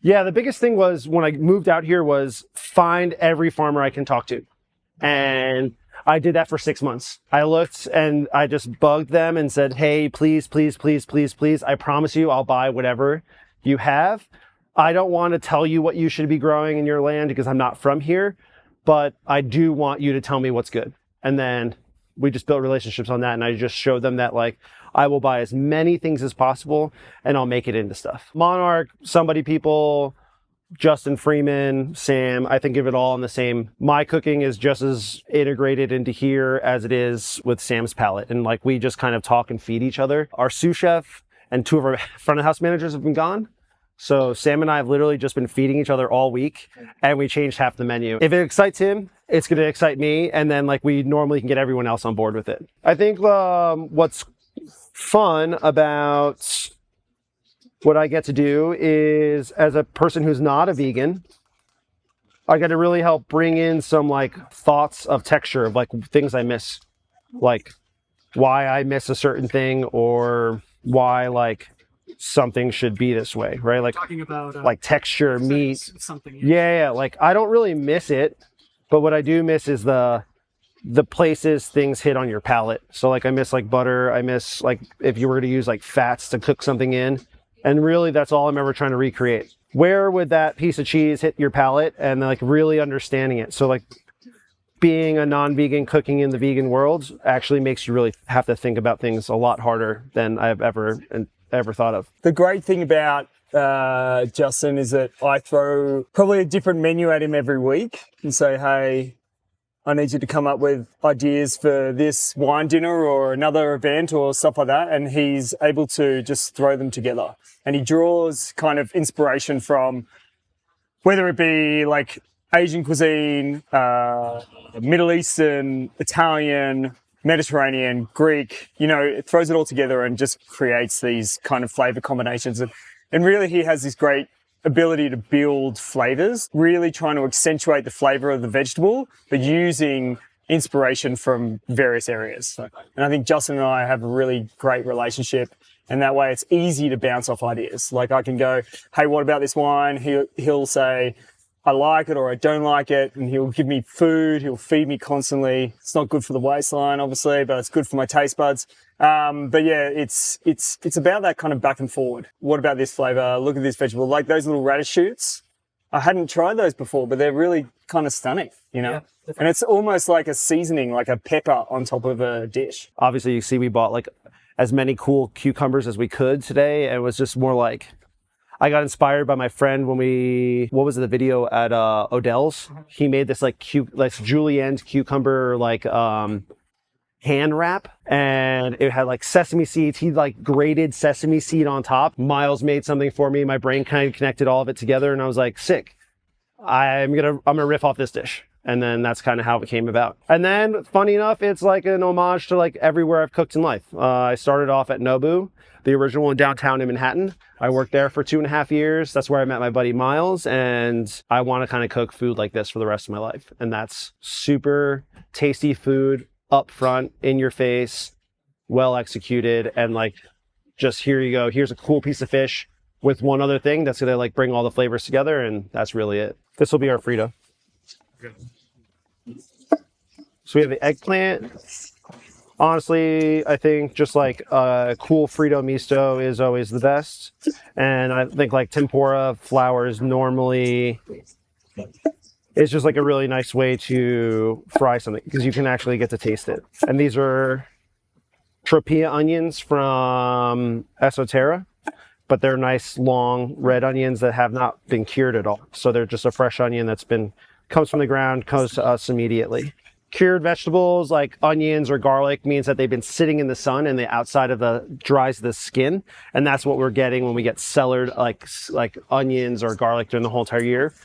Yeah, the biggest thing was when I moved out here was find every farmer I can talk to. And I did that for 6 months. I looked and I just bugged them and said, hey, please, please, please, please, please. I promise you I'll buy whatever you have. I don't want to tell you what you should be growing in your land because I'm not from here, but I do want you to tell me what's good. And then we just built relationships on that. And I just showed them that like, I will buy as many things as possible and I'll make it into stuff. Monarch, Somebody People, Justin Freeman, Sam, I think of it all in the same. My cooking is just as integrated into here as it is with Sam's palate. And like, we just kind of talk and feed each other. Our sous chef and 2 of our front of house managers have been gone. So Sam and I have literally just been feeding each other all week and we changed half the menu. If it excites him, it's going to excite me. And then like we normally can get everyone else on board with it. I think what's fun about what I get to do is, as a person who's not a vegan, I get to really help bring in some like thoughts of texture of like things I miss, like why I miss a certain thing or why like something should be this way, right? Like talking about like texture, meat, something. yeah. Like I don't really miss it, but what I do miss is the places things hit on your palate. So like I miss like butter. I miss like if you were to use like fats to cook something in, and really that's all I'm ever trying to recreate. Where would that piece of cheese hit your palate, and like really understanding it. So like being a non-vegan cooking in the vegan world actually makes you really have to think about things a lot harder than I've ever thought of. The great thing about Justin is that I throw probably a different menu at him every week and say, hey, I need you to come up with ideas for this wine dinner or another event or stuff like that. And he's able to just throw them together. And he draws kind of inspiration from whether it be like Asian cuisine, Middle Eastern, Italian, Mediterranean, Greek, you know, it throws it all together and just creates these kind of flavor combinations. And really he has this great ability to build flavors, really trying to accentuate the flavor of the vegetable, but using inspiration from various areas. And I think Justin and I have a really great relationship, and that way it's easy to bounce off ideas. Like I can go, hey, what about this wine? He'll say, I like it or I don't like it, and he'll give me food, he'll feed me constantly. It's not good for the waistline, obviously, but it's good for my taste buds. But yeah, it's about that kind of back and forward. What about this flavor? Look at this vegetable. Like those little radish shoots. I hadn't tried those before, but they're really kind of stunning, you know? Yeah, and it's almost like a seasoning, like a pepper on top of a dish. Obviously, you see we bought like as many cool cucumbers as we could today. And it was just more like, I got inspired by my friend when what was the video at Odell's? He made this like julienne cucumber like hand wrap, and it had like sesame seeds. He like grated sesame seed on top. Miles made something for me. My brain kind of connected all of it together, and I was like, sick. I'm gonna riff off this dish. And then that's kind of how it came about. And then, funny enough, it's like an homage to like everywhere I've cooked in life. I started off at Nobu, the original one downtown in Manhattan. I worked there for 2.5 years. That's where I met my buddy Miles. And I want to kind of cook food like this for the rest of my life. And that's super tasty food, up front, in your face, well executed. And like, just here you go. Here's a cool piece of fish with one other thing that's going to like bring all the flavors together. And that's really it. This will be our Fritto. So we have the eggplant. Honestly, I think just like a cool Fritto Misto is always the best. And I think like tempura flowers normally is just like a really nice way to fry something because you can actually get to taste it. And these are tropea onions from Esoterra, but they're nice long red onions that have not been cured at all. So they're just a fresh onion that's comes from the ground, comes to us immediately. Cured vegetables like onions or garlic means that they've been sitting in the sun and the outside of dries the skin. And that's what we're getting when we get cellared like onions or garlic during the whole entire year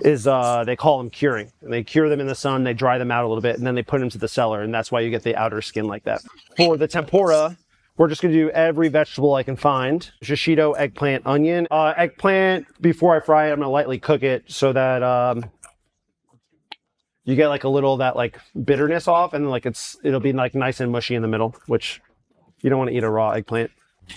is they call them curing. And they cure them in the sun, they dry them out a little bit, and then they put them to the cellar. And that's why you get the outer skin like that. For the tempura, we're just gonna do every vegetable I can find. Shishito, eggplant, onion. Eggplant, before I fry it, I'm gonna lightly cook it so that you get like a little of that like bitterness off, and like it'll be like nice and mushy in the middle, which you don't want to eat a raw eggplant.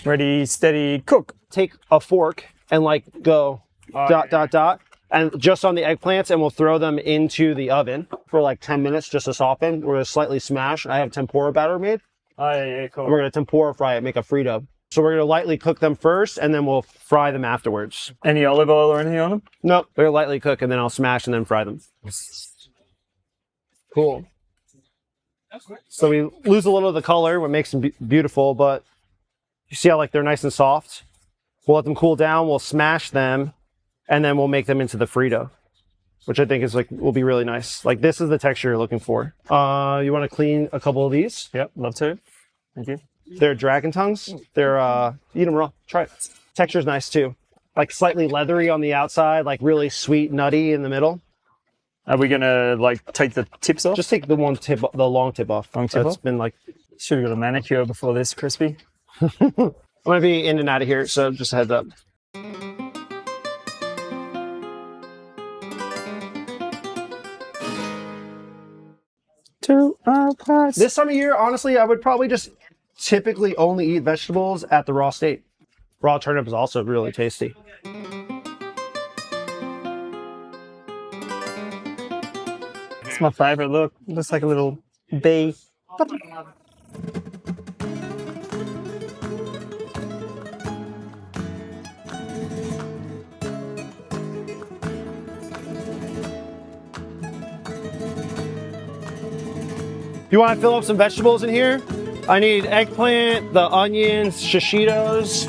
Ready, steady, cook. Take a fork and like go dot, and just on the eggplants, and we'll throw them into the oven for like 10 minutes just to soften. We're gonna slightly smash. I have tempura batter made. Oh, yeah, cool. And we're gonna tempura fry it, make a Fritto. So we're gonna lightly cook them first, and then we'll fry them afterwards. Any olive oil or anything on them? Nope. We're gonna lightly cook, and then I'll smash and then fry them. Cool. So we lose a little of the color, what makes them beautiful, but you see how like they're nice and soft? We'll let them cool down, we'll smash them, and then we'll make them into the Fritto, which I think is like, will be really nice. Like this is the texture you're looking for. You wanna clean a couple of these? Yep, love to. Thank you. They're dragon tongues. They're, eat them raw, try it. Texture's nice too. Like slightly leathery on the outside, like really sweet, nutty in the middle. Are we gonna like take the tips off? Just take the long tip off. Long tip It's off? been like, Should have got a manicure before this, crispy. I'm gonna be in and out of here, so just a heads up. This time of year, honestly, I would probably just typically only eat vegetables at the raw state. Raw turnip is also really tasty. It's my favorite. Look, looks like a little bee. You want to fill up some vegetables in here? I need eggplant, the onions, shishitos,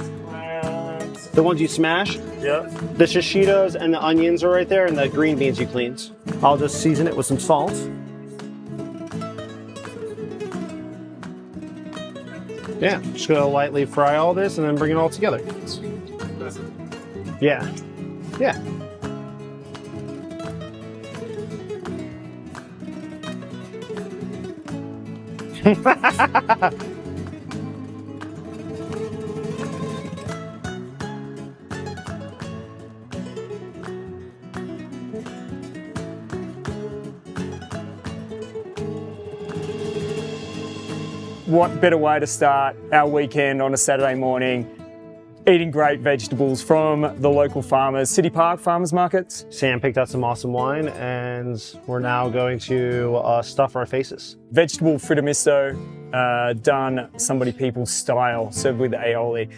the ones you smash. Yep. The shishitos and the onions are right there, and the green beans you cleaned. I'll just season it with some salt. Yeah, just gonna lightly fry all this and then bring it all together. Yeah, yeah. What better way to start our weekend on a Saturday morning? Eating great vegetables from the local farmers, City Park farmers markets. Sam picked out some awesome wine, and we're now going to stuff our faces. Vegetable Fritto Misto, done somebody people's style, served with aioli.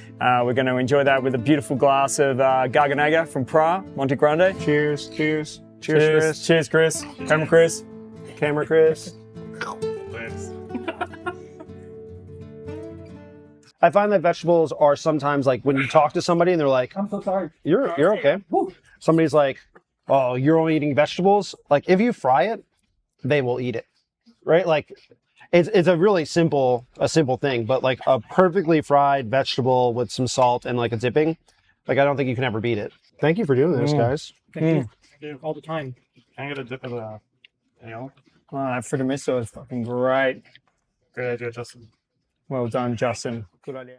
We're going to enjoy that with a beautiful glass of Garganega from Pra, Monte Grande. Cheers, cheers. Cheers, Chris. Cheers, Chris. Camera Chris. Camera Chris. I find that vegetables are sometimes like when you talk to somebody and they're like, "I'm so sorry, you're okay." Somebody's like, "Oh, you're only eating vegetables." Like if you fry it, they will eat it, right? Like it's a really simple thing, but like a perfectly fried vegetable with some salt and like a dipping, like I don't think you can ever beat it. Thank you for doing this, guys. Thank you. I do it all the time. Can I get a dip of the ale? That Fritto Misto is fucking great. Good idea, Justin. Well done, Justin. Good idea.